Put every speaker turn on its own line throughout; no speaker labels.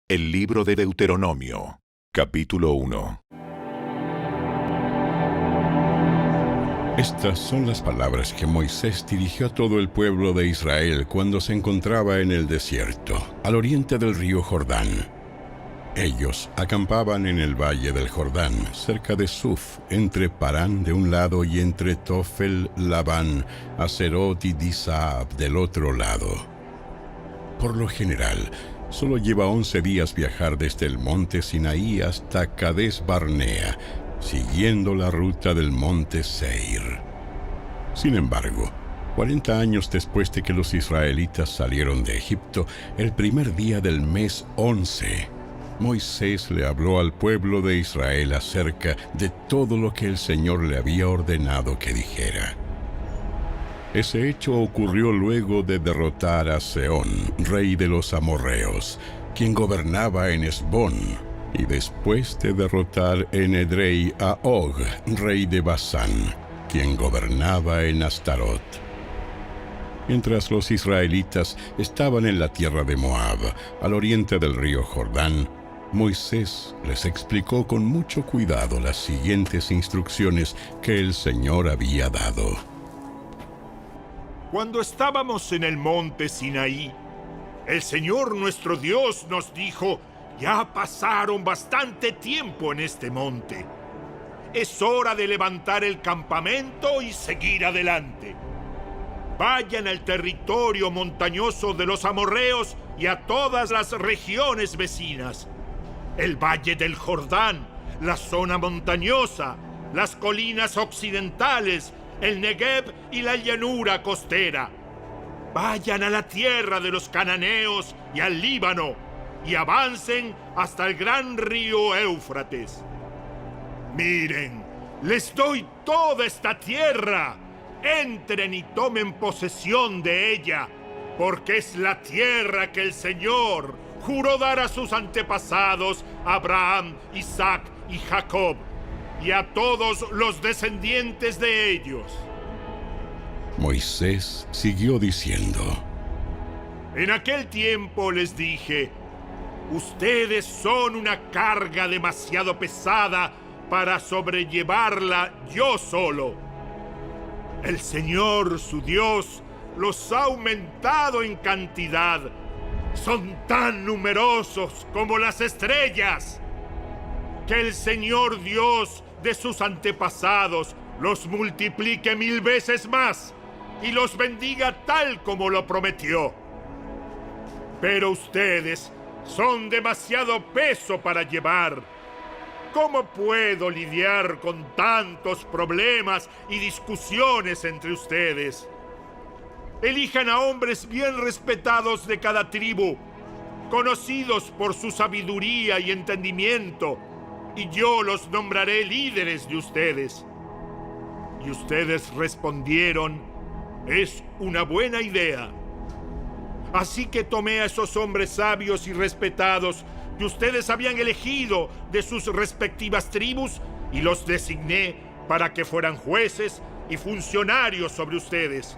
El libro de Deuteronomio, capítulo 1.
Estas son las palabras que Moisés dirigió a todo el pueblo de Israel cuando se encontraba en el desierto, al oriente del río Jordán. Ellos acampaban en el valle del Jordán, cerca de Suf, entre Parán de un lado y entre Tofel, Labán, Aserot y Disaab del otro lado. Por lo general, solo lleva 11 días viajar desde el monte Sinaí hasta Cades Barnea, siguiendo la ruta del monte Seir. Sin embargo, 40 años después de que los israelitas salieron de Egipto, el primer día del mes 11, Moisés le habló al pueblo de Israel acerca de todo lo que el Señor le había ordenado que dijera. Ese hecho ocurrió luego de derrotar a Sehón, rey de los amorreos, quien gobernaba en Hesbón, y después de derrotar en Edrei a Og, rey de Basán, quien gobernaba en Astarot. Mientras los israelitas estaban en la tierra de Moab, al oriente del río Jordán, Moisés les explicó con mucho cuidado las siguientes instrucciones que el Señor había dado.
Cuando estábamos en el monte Sinaí, el Señor nuestro Dios nos dijo: ya pasaron bastante tiempo en este monte. Es hora de levantar el campamento y seguir adelante. Vayan al territorio montañoso de los amorreos y a todas las regiones vecinas. El valle del Jordán, la zona montañosa, las colinas occidentales, el Negev y la llanura costera. Vayan a la tierra de los cananeos y al Líbano, y avancen hasta el gran río Éufrates. Miren, les doy toda esta tierra. Entren y tomen posesión de ella, porque es la tierra que el Señor juró dar a sus antepasados, Abraham, Isaac y Jacob, y a todos los descendientes de ellos.
Moisés siguió diciendo:
En aquel tiempo les dije: ustedes son una carga demasiado pesada para sobrellevarla yo solo. El Señor, su Dios, los ha aumentado en cantidad. Son tan numerosos como las estrellas. Que el Señor Dios de sus antepasados los multiplique 1000 veces más y los bendiga tal como lo prometió. Pero ustedes son demasiado peso para llevar. ¿Cómo puedo lidiar con tantos problemas y discusiones entre ustedes? Elijan a hombres bien respetados de cada tribu, conocidos por su sabiduría y entendimiento, y yo los nombraré líderes de ustedes. Y ustedes respondieron: es una buena idea. Así que tomé a esos hombres sabios y respetados que ustedes habían elegido de sus respectivas tribus y los designé para que fueran jueces y funcionarios sobre ustedes.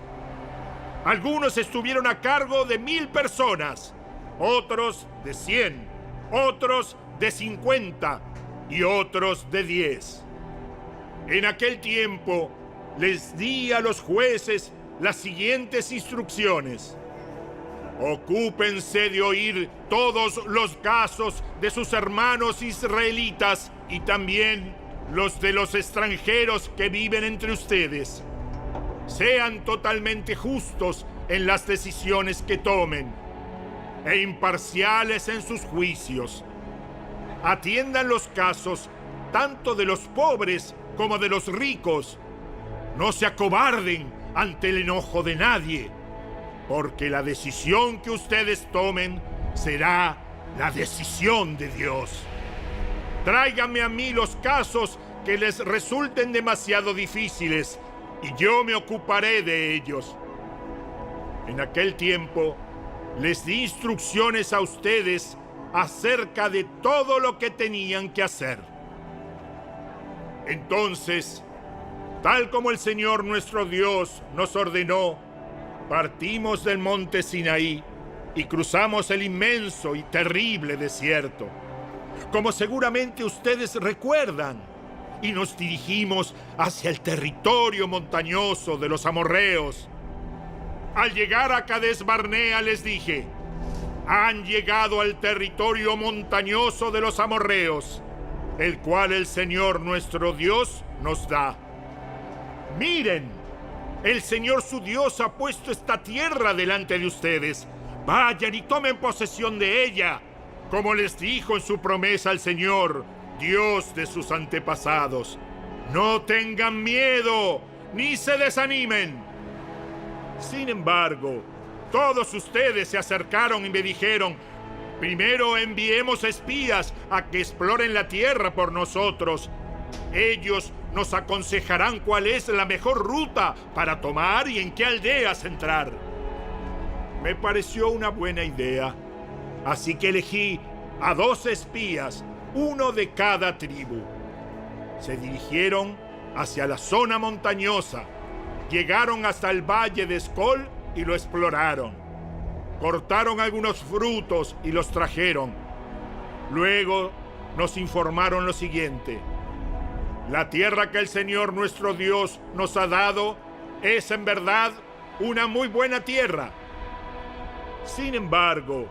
Algunos estuvieron a cargo de 1000 personas, otros de 100, otros de 50 y otros de 10. En aquel tiempo les di a los jueces las siguientes instrucciones: ocúpense de oír todos los casos de sus hermanos israelitas y también los de los extranjeros que viven entre ustedes. Sean totalmente justos en las decisiones que tomen e imparciales en sus juicios. Atiendan los casos tanto de los pobres como de los ricos. No se acobarden ante el enojo de nadie, porque la decisión que ustedes tomen será la decisión de Dios. Tráiganme a mí los casos que les resulten demasiado difíciles, y yo me ocuparé de ellos. En aquel tiempo, les di instrucciones a ustedes acerca de todo lo que tenían que hacer. Entonces, tal como el Señor nuestro Dios nos ordenó, partimos del monte Sinaí y cruzamos el inmenso y terrible desierto, como seguramente ustedes recuerdan, y nos dirigimos hacia el territorio montañoso de los amorreos. Al llegar a Cades Barnea les dije: han llegado al territorio montañoso de los amorreos, el cual el Señor nuestro Dios nos da. Miren, el Señor su Dios ha puesto esta tierra delante de ustedes. Vayan y tomen posesión de ella, como les dijo en su promesa el Señor, Dios de sus antepasados. No tengan miedo, ni se desanimen. Sin embargo, todos ustedes se acercaron y me dijeron: primero enviemos espías a que exploren la tierra por nosotros. Ellos nos aconsejarán cuál es la mejor ruta para tomar y en qué aldeas entrar. Me pareció una buena idea, así que elegí a 2 espías, uno de cada tribu. Se dirigieron hacia la zona montañosa, llegaron hasta el valle de Escol y lo exploraron. Cortaron algunos frutos y los trajeron. Luego nos informaron lo siguiente: la tierra que el Señor nuestro Dios nos ha dado es en verdad una muy buena tierra. Sin embargo,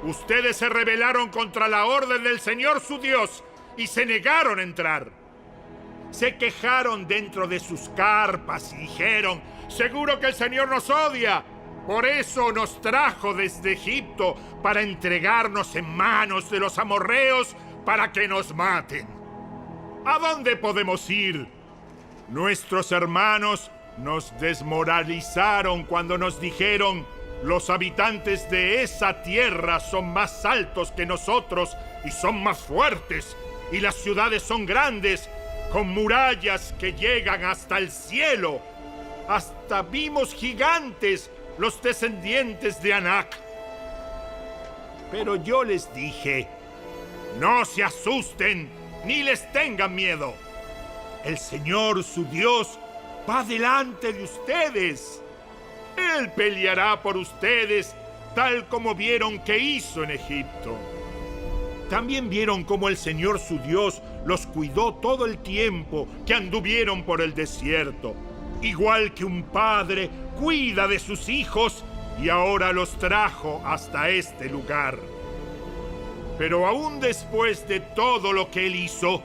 ustedes se rebelaron contra la orden del Señor su Dios y se negaron a entrar. Se quejaron dentro de sus carpas y dijeron: seguro que el Señor nos odia. Por eso nos trajo desde Egipto para entregarnos en manos de los amorreos para que nos maten. ¿A dónde podemos ir? Nuestros hermanos nos desmoralizaron cuando nos dijeron: los habitantes de esa tierra son más altos que nosotros y son más fuertes, y las ciudades son grandes, con murallas que llegan hasta el cielo. Hasta vimos gigantes, los descendientes de Anac. Pero yo les dije: no se asusten ni les tengan miedo. El Señor su Dios va delante de ustedes. Él peleará por ustedes, tal como vieron que hizo en Egipto. También vieron cómo el Señor su Dios los cuidó todo el tiempo que anduvieron por el desierto, igual que un padre cuida de sus hijos, y ahora los trajo hasta este lugar. Pero aún después de todo lo que Él hizo,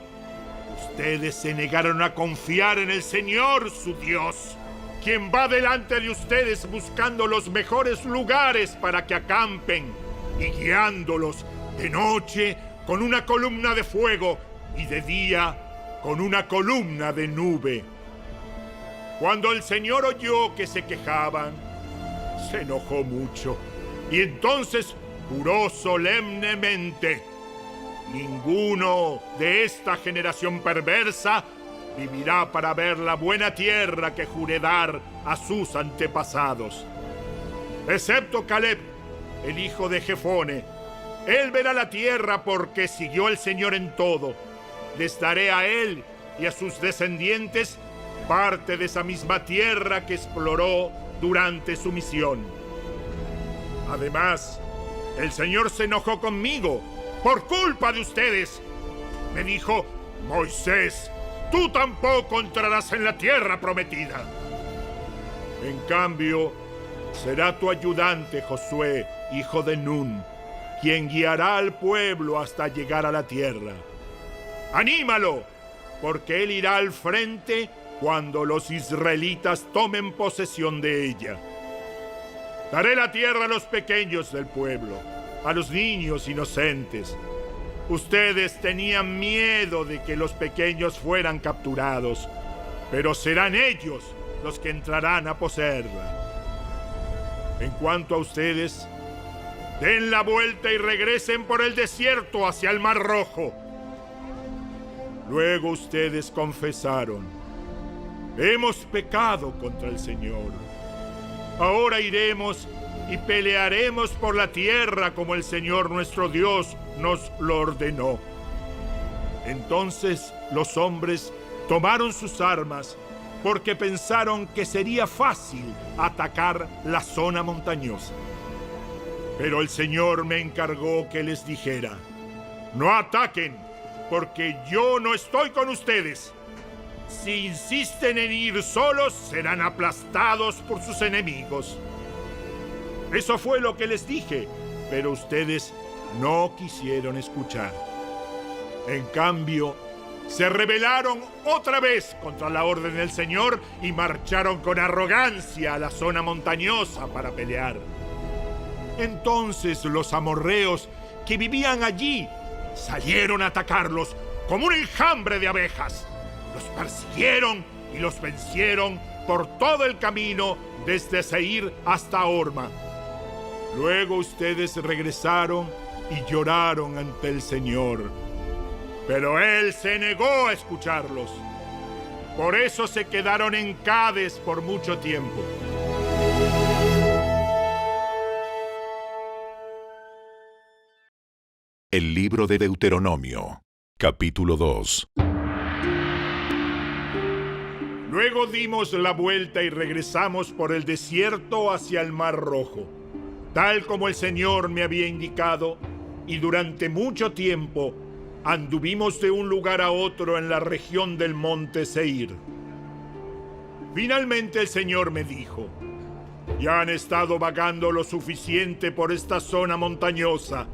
ustedes se negaron a confiar en el Señor su Dios, quien va delante de ustedes buscando los mejores lugares para que acampen y guiándolos de noche con una columna de fuego y de día con una columna de nube. Cuando el Señor oyó que se quejaban, se enojó mucho y entonces juró solemnemente: ninguno de esta generación perversa vivirá para ver la buena tierra que juré dar a sus antepasados. Excepto Caleb, el hijo de Jefone. Él verá la tierra porque siguió al Señor en todo. Les daré a él y a sus descendientes parte de esa misma tierra que exploró durante su misión. Además, el Señor se enojó conmigo por culpa de ustedes. Me dijo: Moisés, tú tampoco entrarás en la tierra prometida. En cambio, será tu ayudante Josué, hijo de Nun, quien guiará al pueblo hasta llegar a la tierra. ¡Anímalo! Porque él irá al frente cuando los israelitas tomen posesión de ella. Daré la tierra a los pequeños del pueblo, a los niños inocentes. Ustedes tenían miedo de que los pequeños fueran capturados, pero serán ellos los que entrarán a poseerla. En cuanto a ustedes, den la vuelta y regresen por el desierto hacia el Mar Rojo. Luego ustedes confesaron: hemos pecado contra el Señor. Ahora iremos y pelearemos por la tierra como el Señor nuestro Dios nos lo ordenó. Entonces los hombres tomaron sus armas porque pensaron que sería fácil atacar la zona montañosa. Pero el Señor me encargó que les dijera: no ataquen, porque yo no estoy con ustedes. Si insisten en ir solos, serán aplastados por sus enemigos. Eso fue lo que les dije, pero ustedes no quisieron escuchar. En cambio, se rebelaron otra vez contra la orden del Señor y marcharon con arrogancia a la zona montañosa para pelear. Entonces los amorreos que vivían allí salieron a atacarlos como un enjambre de abejas. Los persiguieron y los vencieron por todo el camino desde Seir hasta Horma. Luego ustedes regresaron y lloraron ante el Señor, pero Él se negó a escucharlos. Por eso se quedaron en Cades por mucho tiempo.
El libro de Deuteronomio, capítulo 2.
Luego dimos la vuelta y regresamos por el desierto hacia el Mar Rojo, tal como el Señor me había indicado, y durante mucho tiempo anduvimos de un lugar a otro en la región del monte Seir. Finalmente el Señor me dijo: ya han estado vagando lo suficiente por esta zona montañosa.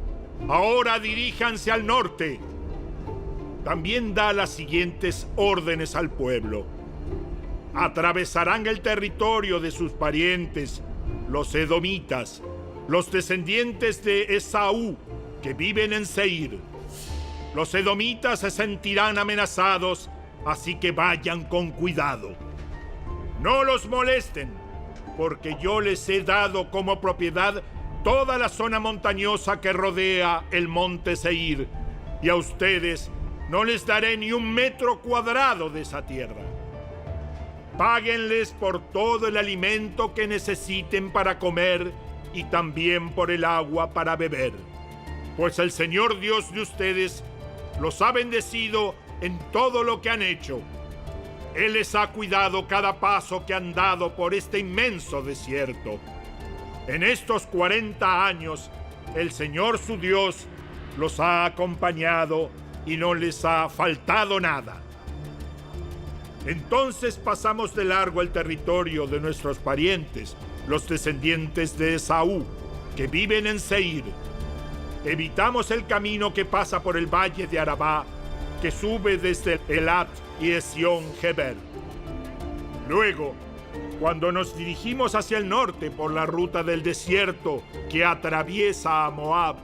Ahora diríjanse al norte. También da las siguientes órdenes al pueblo: atravesarán el territorio de sus parientes, los edomitas, los descendientes de Esaú, que viven en Seir. Los edomitas se sentirán amenazados, así que vayan con cuidado. No los molesten, porque yo les he dado como propiedad toda la zona montañosa que rodea el monte Seir, y a ustedes no les daré ni un metro cuadrado de esa tierra. Páguenles por todo el alimento que necesiten para comer y también por el agua para beber, pues el Señor Dios de ustedes los ha bendecido en todo lo que han hecho. Él les ha cuidado cada paso que han dado por este inmenso desierto. En estos 40 años, el Señor su Dios los ha acompañado y no les ha faltado nada. Entonces pasamos de largo el territorio de nuestros parientes, los descendientes de Esaú, que viven en Seir. Evitamos el camino que pasa por el valle de Arabá, que sube desde Elat y Esión-Geber. Luego, cuando nos dirigimos hacia el norte por la ruta del desierto que atraviesa a Moab,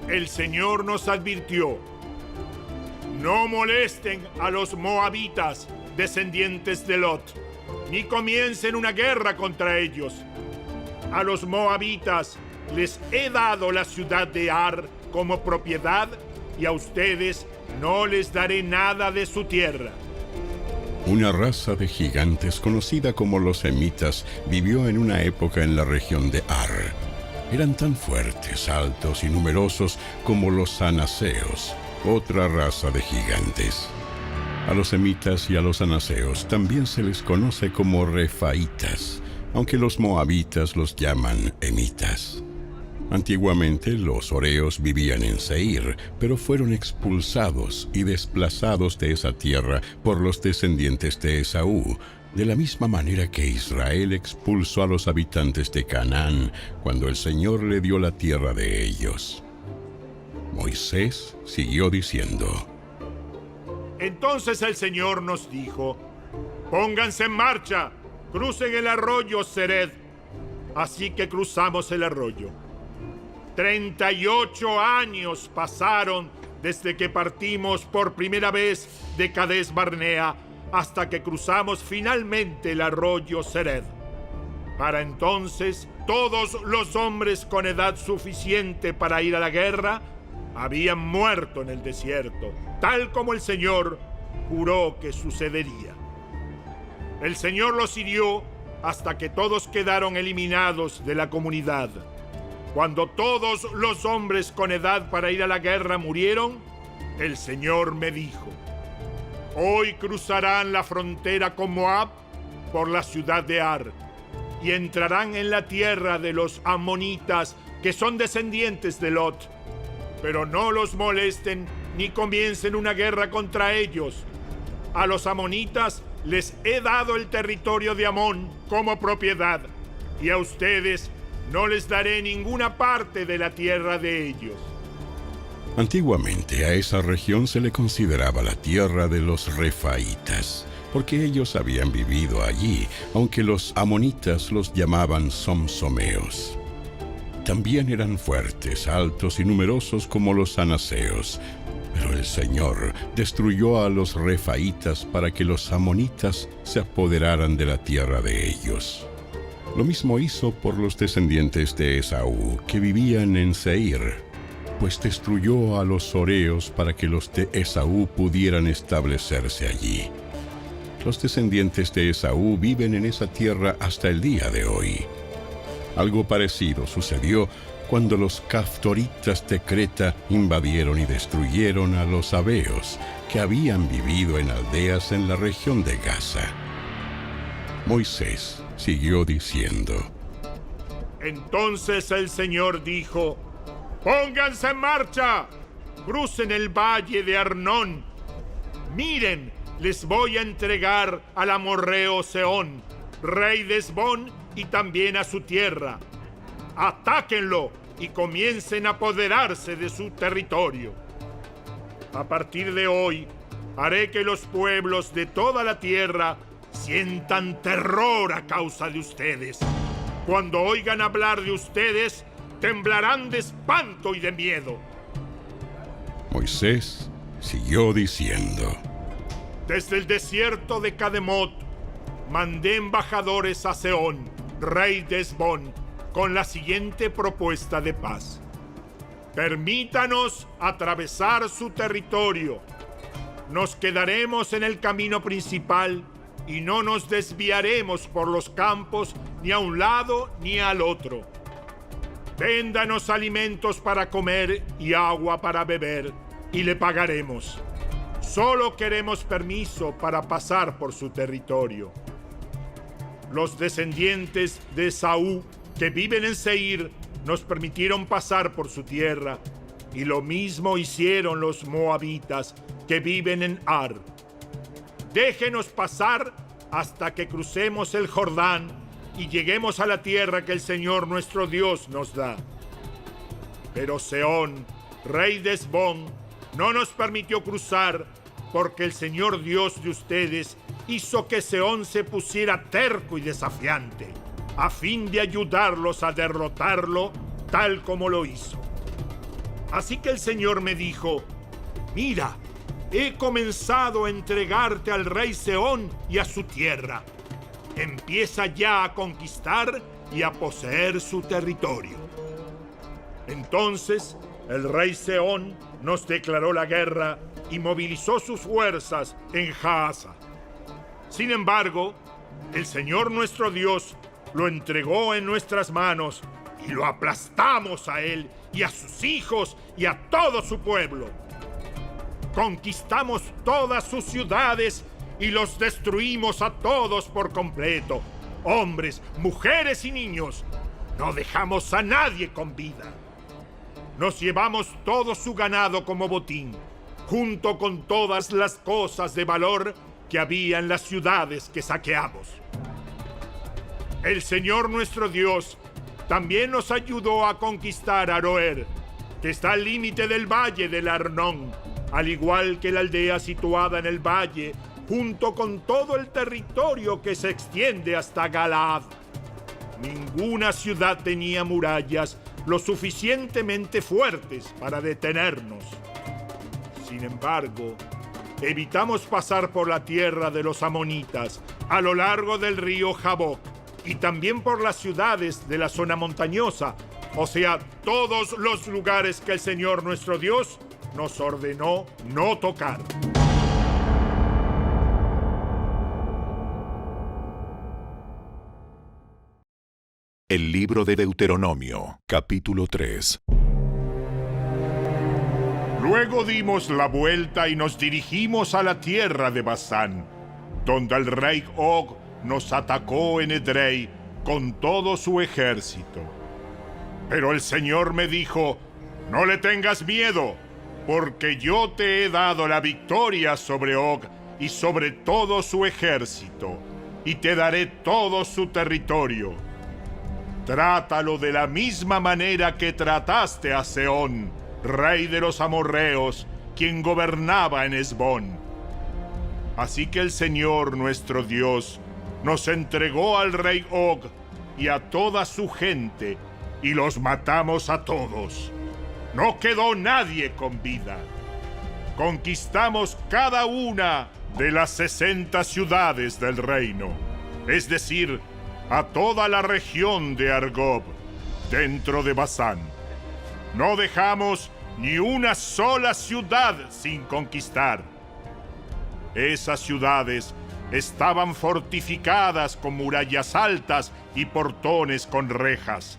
el Señor nos advirtió: no molesten a los moabitas, descendientes de Lot, ni comiencen una guerra contra ellos. A los moabitas les he dado la ciudad de Ar como propiedad, y a ustedes no les daré nada de su tierra.
Una raza de gigantes conocida como los emitas vivió en una época en la región de Ar. Eran tan fuertes, altos y numerosos como los anaseos, otra raza de gigantes. A los emitas y a los anaseos también se les conoce como refaitas, aunque los moabitas los llaman emitas. Antiguamente los horeos vivían en Seir, pero fueron expulsados y desplazados de esa tierra por los descendientes de Esaú, de la misma manera que Israel expulsó a los habitantes de Canaán cuando el Señor le dio la tierra de ellos. Moisés siguió diciendo:
Entonces el Señor nos dijo: pónganse en marcha, crucen el arroyo Sered. Así que cruzamos el arroyo. 38 años pasaron desde que partimos por primera vez de Cades Barnea hasta que cruzamos finalmente el arroyo Sered. Para entonces, todos los hombres con edad suficiente para ir a la guerra habían muerto en el desierto, tal como el Señor juró que sucedería. El Señor los hirió hasta que todos quedaron eliminados de la comunidad. Cuando todos los hombres con edad para ir a la guerra murieron, el Señor me dijo: hoy cruzarán la frontera con Moab por la ciudad de Ar y entrarán en la tierra de los amonitas que son descendientes de Lot. Pero no los molesten ni comiencen una guerra contra ellos. A los amonitas les he dado el territorio de Amón como propiedad, y a ustedes no les daré ninguna parte de la tierra de ellos.
Antiguamente a esa región se le consideraba la tierra de los refaitas, porque ellos habían vivido allí, aunque los amonitas los llamaban somsomeos. También eran fuertes, altos y numerosos como los anaseos, pero el Señor destruyó a los refaitas para que los amonitas se apoderaran de la tierra de ellos. Lo mismo hizo por los descendientes de Esaú, que vivían en Seir, pues destruyó a los horeos para que los de Esaú pudieran establecerse allí. Los descendientes de Esaú viven en esa tierra hasta el día de hoy. Algo parecido sucedió cuando los caftoritas de Creta invadieron y destruyeron a los sabeos, que habían vivido en aldeas en la región de Gaza. Moisés siguió diciendo:
Entonces el Señor dijo: ¡Pónganse en marcha! ¡Crucen el valle de Arnón! ¡Miren! Les voy a entregar al amorreo Sehón, rey de Hesbón, y también a su tierra. ¡Atáquenlo y comiencen a apoderarse de su territorio! A partir de hoy, haré que los pueblos de toda la tierra sientan terror a causa de ustedes. Cuando oigan hablar de ustedes, temblarán de espanto y de miedo.
Moisés siguió diciendo:
Desde el desierto de Cademot, mandé embajadores a Sehón, rey de Hesbón, con la siguiente propuesta de paz. Permítanos atravesar su territorio. Nos quedaremos en el camino principal y no nos desviaremos por los campos ni a un lado ni al otro. Véndanos alimentos para comer y agua para beber, y le pagaremos. Solo queremos permiso para pasar por su territorio. Los descendientes de Esaú que viven en Seir nos permitieron pasar por su tierra, y lo mismo hicieron los moabitas que viven en Ar. Déjenos pasar hasta que crucemos el Jordán y lleguemos a la tierra que el Señor nuestro Dios nos da. Pero Sehón, rey de Hesbón, no nos permitió cruzar, porque el Señor Dios de ustedes hizo que Sehón se pusiera terco y desafiante, a fin de ayudarlos a derrotarlo tal como lo hizo. Así que el Señor me dijo: mira, he comenzado a entregarte al rey Sehón y a su tierra. Empieza ya a conquistar y a poseer su territorio. Entonces el rey Sehón nos declaró la guerra y movilizó sus fuerzas en Jahaza. Sin embargo, el Señor nuestro Dios lo entregó en nuestras manos y lo aplastamos a él y a sus hijos y a todo su pueblo. Conquistamos todas sus ciudades y los destruimos a todos por completo, hombres, mujeres y niños. No dejamos a nadie con vida. Nos llevamos todo su ganado como botín, junto con todas las cosas de valor que había en las ciudades que saqueamos. El Señor nuestro Dios también nos ayudó a conquistar Aroer, que está al límite del valle del Arnón, al igual que la aldea situada en el valle, junto con todo el territorio que se extiende hasta Galaad. Ninguna ciudad tenía murallas lo suficientemente fuertes para detenernos. Sin embargo, evitamos pasar por la tierra de los amonitas, a lo largo del río Jaboc, y también por las ciudades de la zona montañosa, o sea, todos los lugares que el Señor nuestro Dios nos ordenó no tocar.
El libro de Deuteronomio, capítulo 3.
Luego dimos la vuelta y nos dirigimos a la tierra de Basán, donde el rey Og nos atacó en Edrei con todo su ejército. Pero el Señor me dijo: no le tengas miedo, porque yo te he dado la victoria sobre Og y sobre todo su ejército, y te daré todo su territorio. Trátalo de la misma manera que trataste a Sehón, rey de los amorreos, quien gobernaba en Hesbón. Así que el Señor nuestro Dios nos entregó al rey Og y a toda su gente, y los matamos a todos. No quedó nadie con vida. Conquistamos cada una de las 60 ciudades del reino, es decir, a toda la región de Argob, dentro de Basán. No dejamos ni una sola ciudad sin conquistar. Esas ciudades estaban fortificadas con murallas altas y portones con rejas.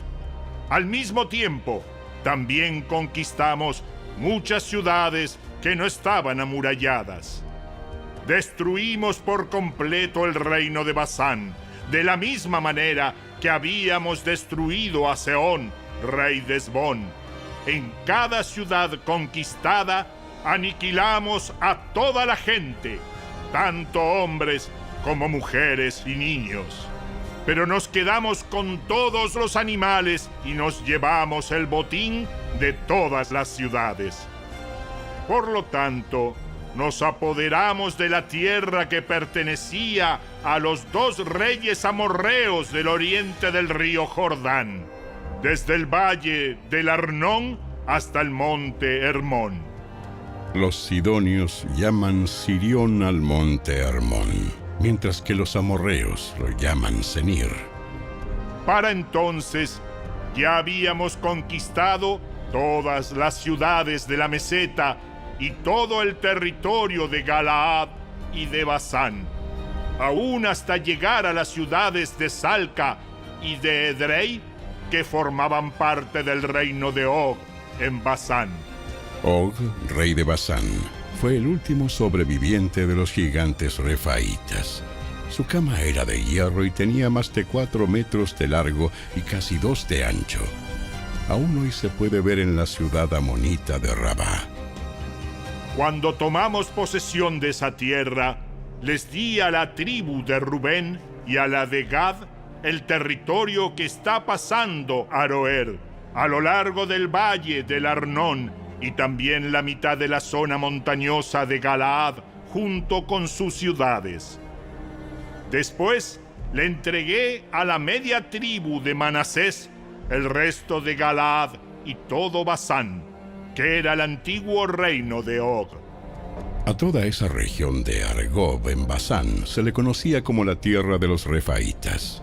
Al mismo tiempo, también conquistamos muchas ciudades que no estaban amuralladas. Destruimos por completo el reino de Basán, de la misma manera que habíamos destruido a Sehón, rey de Hesbón. En cada ciudad conquistada aniquilamos a toda la gente, tanto hombres como mujeres y niños. Pero nos quedamos con todos los animales y nos llevamos el botín de todas las ciudades. Por lo tanto, nos apoderamos de la tierra que pertenecía a los 2 reyes amorreos del oriente del río Jordán, desde el valle del Arnón hasta el monte Hermón.
Los sidonios llaman Sirión al monte Hermón, mientras que los amorreos lo llaman Senir.
Para entonces ya habíamos conquistado todas las ciudades de la meseta y todo el territorio de Galaad y de Basán, aún hasta llegar a las ciudades de Salca y de Edrei, que formaban parte del reino de Og en Basán.
Og, rey de Basán, fue el último sobreviviente de los gigantes refaitas. Su cama era de hierro y tenía más de 4 metros de largo y casi 2 de ancho. Aún hoy se puede ver en la ciudad amonita de Rabá.
Cuando tomamos posesión de esa tierra, les di a la tribu de Rubén y a la de Gad el territorio que está pasando Aroer, a lo largo del valle del Arnón, y también la mitad de la zona montañosa de Galaad, junto con sus ciudades. Después le entregué a la media tribu de Manasés el resto de Galaad y todo Basán, que era el antiguo reino de Og.
A toda esa región de Argob en Basán se le conocía como la tierra de los refaitas.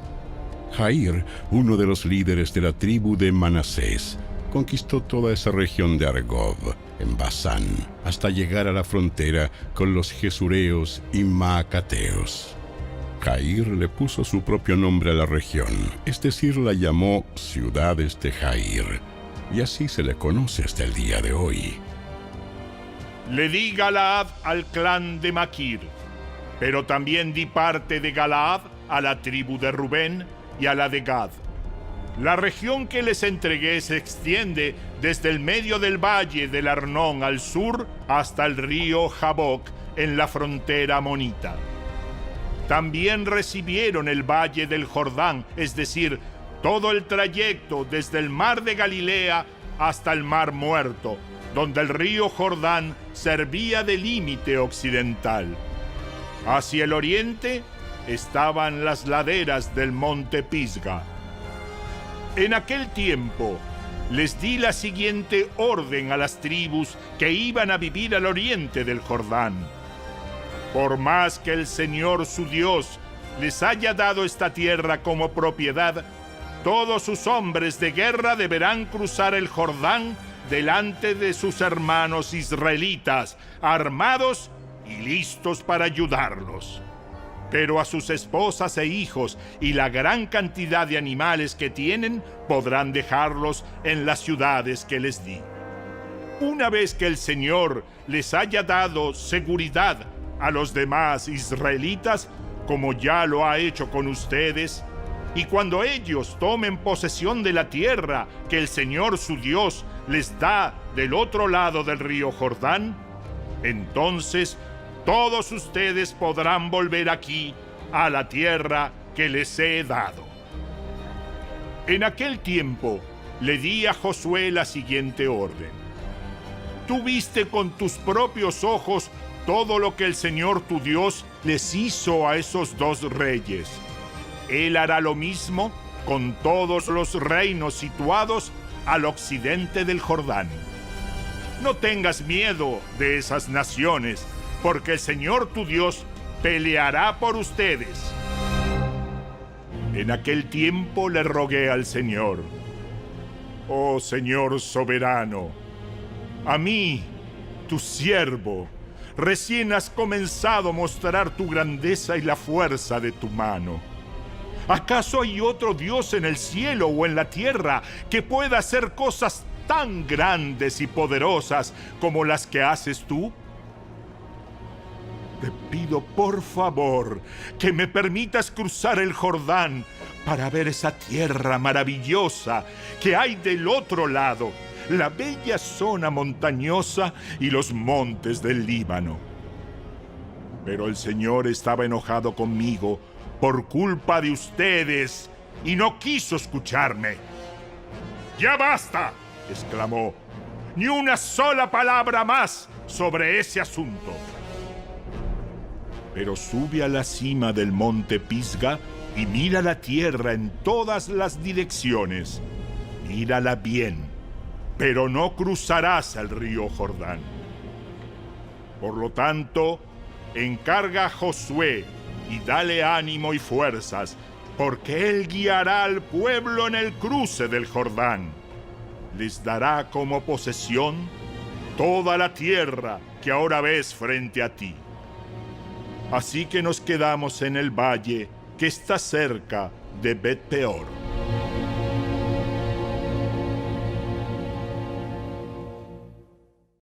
Jair, uno de los líderes de la tribu de Manasés, conquistó toda esa región de Argob en Basán hasta llegar a la frontera con los Gesureos y Maacateos. Jair le puso su propio nombre a la región, es decir, la llamó Ciudades de Jair, y así se le conoce hasta el día de hoy.
Le di Galaad al clan de Maquir, pero también di parte de Galaad a la tribu de Rubén y a la de Gad. La región que les entregué se extiende desde el medio del valle del Arnón al sur hasta el río Jaboc en la frontera amonita. También recibieron el valle del Jordán, es decir, todo el trayecto desde el mar de Galilea hasta el mar Muerto, donde el río Jordán servía de límite occidental. Hacia el oriente estaban las laderas del monte Pisga. En aquel tiempo les di la siguiente orden a las tribus que iban a vivir al oriente del Jordán. Por más que el Señor su Dios les haya dado esta tierra como propiedad, todos sus hombres de guerra deberán cruzar el Jordán delante de sus hermanos israelitas, armados y listos para ayudarlos. Pero a sus esposas e hijos y la gran cantidad de animales que tienen podrán dejarlos en las ciudades que les di. Una vez que el Señor les haya dado seguridad a los demás israelitas, como ya lo ha hecho con ustedes, Y cuando ellos tomen posesión de la tierra que el Señor su Dios les da del otro lado del río Jordán, entonces todos ustedes podrán volver aquí a la tierra que les he dado. En aquel tiempo le di a Josué la siguiente orden: tú viste con tus propios ojos todo lo que el Señor tu Dios les hizo a esos dos reyes. Él hará lo mismo con todos los reinos situados al occidente del Jordán. No tengas miedo de esas naciones, porque el Señor tu Dios peleará por ustedes. En aquel tiempo le rogué al Señor: oh Señor soberano, a mí, tu siervo, recién has comenzado a mostrar tu grandeza y la fuerza de tu mano. ¿Acaso hay otro Dios en el cielo o en la tierra que pueda hacer cosas tan grandes y poderosas como las que haces tú? Te pido por favor que me permitas cruzar el Jordán para ver esa tierra maravillosa que hay del otro lado, la bella zona montañosa y los montes del Líbano. Pero el Señor estaba enojado conmigo por culpa de ustedes y no quiso escucharme. ¡Ya basta!, exclamó. ¡Ni una sola palabra más sobre ese asunto! Pero sube a la cima del monte Pisga y mira la tierra en todas las direcciones. Mírala bien, pero no cruzarás el río Jordán. Por lo tanto, encarga a Josué y dale ánimo y fuerzas, porque él guiará al pueblo en el cruce del Jordán. Les dará como posesión toda la tierra que ahora ves frente a ti. Así que nos quedamos en el valle que está cerca de Bet-peor.